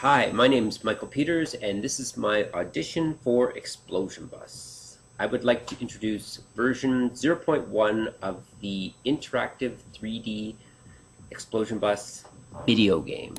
Hi, my name is Michael Peters, and this is my audition for Explosion Bus. I would like to introduce version 0.1 of the interactive 3D Explosion Bus video game.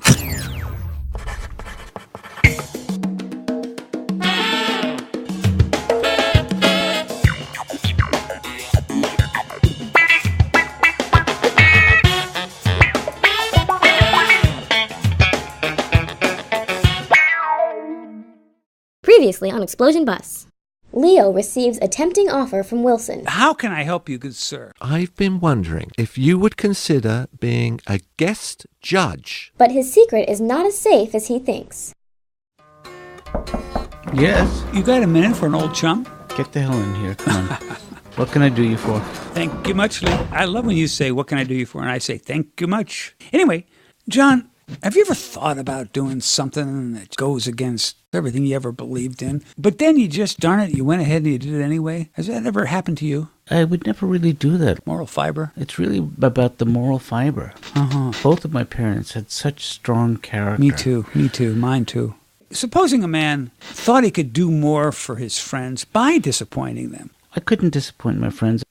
Previously on Explosion Bus. Leo receives a tempting offer from Wilson. How can I help you, good sir? I've been wondering if you would consider being a guest judge. But his secret is not as safe as he thinks. Yes. You got a minute for an old chum? Get the hell in here. Come on. What can I do you for? Thank you much, Lee. I love when you say, what can I do you for? And I say, thank you much. Anyway, John, have you ever thought about doing something that goes against everything you ever believed in? But then you just, darn it, you went ahead and you did it anyway? Has that ever happened to you? I would never really do that. Moral fiber? It's really about the moral fiber. Both of my parents had such strong character. Me too, mine too. Supposing a man thought he could do more for his friends by disappointing them. I couldn't disappoint my friends.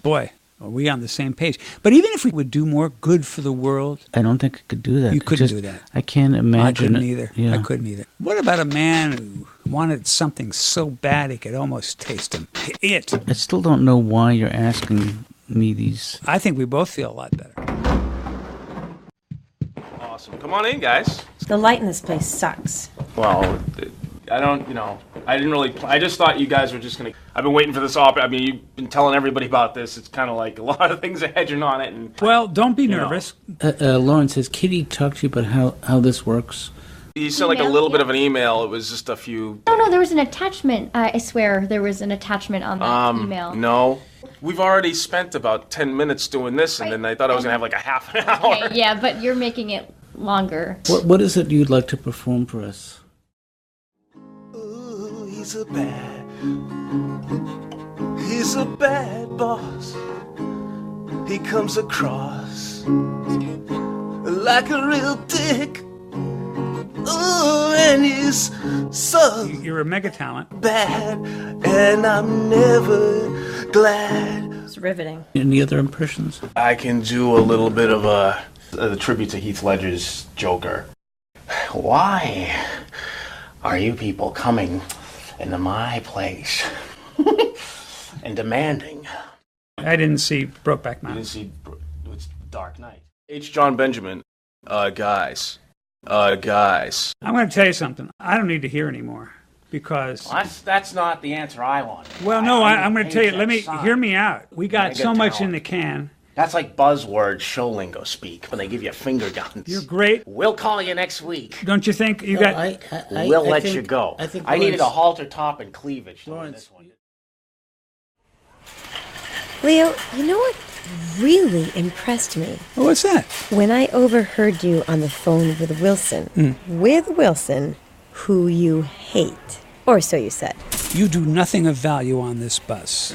Boy, are we on the same page? But even if we would do more good for the world... I don't think I could do that. You couldn't do that. I can't imagine I couldn't either. Yeah. I couldn't either. What about a man who wanted something so bad he could almost taste him? It. I still don't know why you're asking me these... I think we both feel a lot better. Awesome. Come on in, guys. The light in this place sucks. Well, I didn't really, I just thought you guys were just gonna, I've been waiting for this I mean, you've been telling everybody about this. It's kind of like a lot of things are hedging on it. And well, don't be nervous. Lawrence, has Kitty talked to you about how this works? You sent like a little bit of an email. It was just a few. No, there was an attachment. I swear there was an attachment on that email. No. We've already spent about 10 minutes doing this, and then I thought I was gonna have like a half an hour. Okay, yeah, but you're making it longer. What is it you'd like to perform for us? Ooh, he's a bad boss. He comes across like a real dick. Ooh, and he's so You're a mega talent. bad, and I'm never glad. It's riveting. Any other impressions? I can do a little bit of a tribute to Heath Ledger's Joker. Why are you people coming into my place and demanding? I didn't see Brokeback You Mountain. didn't see it's Dark Knight. H. John Benjamin. Guys. I'm going to tell you something. I don't need to hear anymore because... That's not the answer I want. Well, no, I'm going to tell you. Hear me out. We got so much in the can. That's like buzzword show lingo speak when they give you finger guns. You're great. We'll call you next week. Don't you think you got... We'll let you go. I needed a halter top and cleavage. Lawrence. This one. Leo, you know what really impressed me? What's that? When I overheard you on the phone with Wilson. With Wilson, who you hate. Or so you said. You do nothing of value on this bus.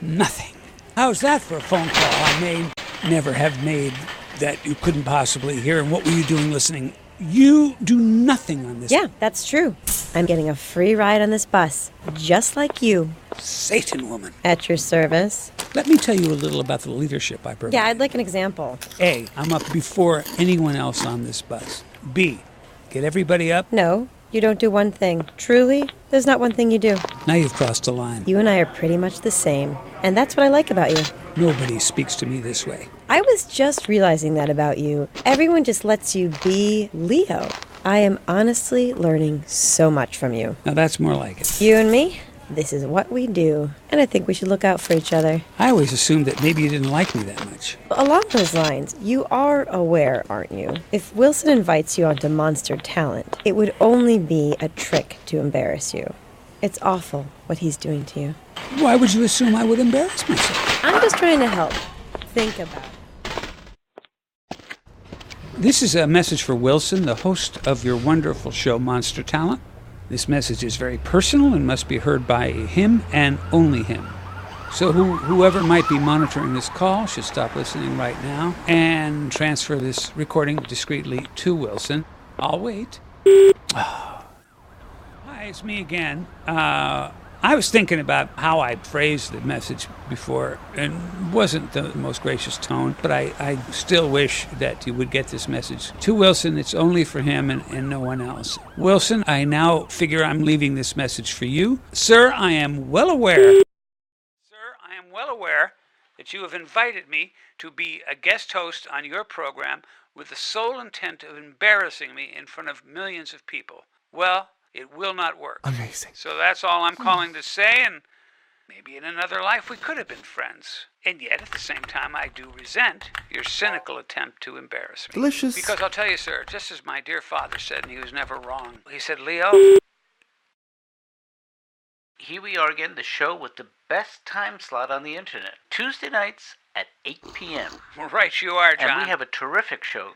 Nothing. How's that for a phone call I may never have made that you couldn't possibly hear? And what were you doing listening? You do nothing on this. Yeah, that's true. I'm getting a free ride on this bus, just like you. Satan woman. At your service. Let me tell you a little about the leadership I provide. Yeah, I'd like an example. A, I'm up before anyone else on this bus. B, get everybody up. No, you don't do one thing. Truly, there's not one thing you do. Now you've crossed the line. You and I are pretty much the same. And that's what I like about you. Nobody speaks to me this way. I was just realizing that about you. Everyone just lets you be Leo. I am honestly learning so much from you. Now that's more like it. You and me, this is what we do. And I think we should look out for each other. I always assumed that maybe you didn't like me that much. Along those lines, you are aware, aren't you? If Wilson invites you onto Monster Talent, it would only be a trick to embarrass you. It's awful what he's doing to you. Why would you assume I would embarrass myself? I'm just trying to help. Think about it. This is a message for Wilson, the host of your wonderful show, Monster Talent. This message is very personal and must be heard by him and only him. So whoever might be monitoring this call should stop listening right now and transfer this recording discreetly to Wilson. I'll wait. Hi, it's me again. I was thinking about how I phrased the message before, and wasn't the most gracious tone, but I still wish that you would get this message to Wilson. It's only for him and no one else. Wilson, I now figure I'm leaving this message for you. Sir, I am well aware that you have invited me to be a guest host on your program with the sole intent of embarrassing me in front of millions of people. Well, it will not work. Amazing. So that's all I'm calling to say, and maybe in another life we could have been friends. And yet, at the same time, I do resent your cynical attempt to embarrass me. Delicious. Because I'll tell you, sir, just as my dear father said, and he was never wrong, he said, Leo... Here we are again, the show with the best time slot on the internet. Tuesday nights at 8 p.m. Well, right, you are, John. And we have a terrific show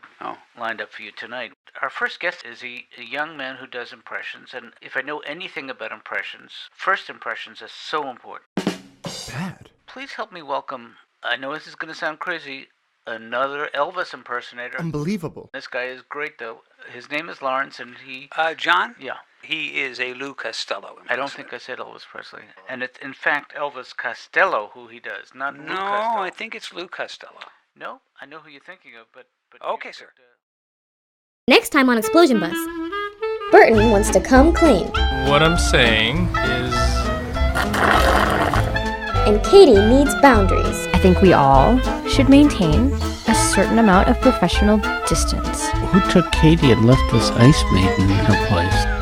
lined up for you tonight. Our first guest is a young man who does impressions, and if I know anything about impressions, first impressions are so important. Bad. Please help me welcome, I know this is going to sound crazy, another Elvis impersonator. Unbelievable. This guy is great, though. His name is Lawrence, and he... John? Yeah. He is a Lou Costello impersonator. I don't think I said Elvis Presley. And it's, in fact, Elvis Costello who he does, not Lou Costello. No, I think it's Lou Costello. No, I know who you're thinking of, but okay, sir. Next time on Explosion Bus, Burton wants to come clean, What I'm saying is... and Katie needs boundaries. I think we all should maintain a certain amount of professional distance. Who took Katie and left this ice maiden in her place?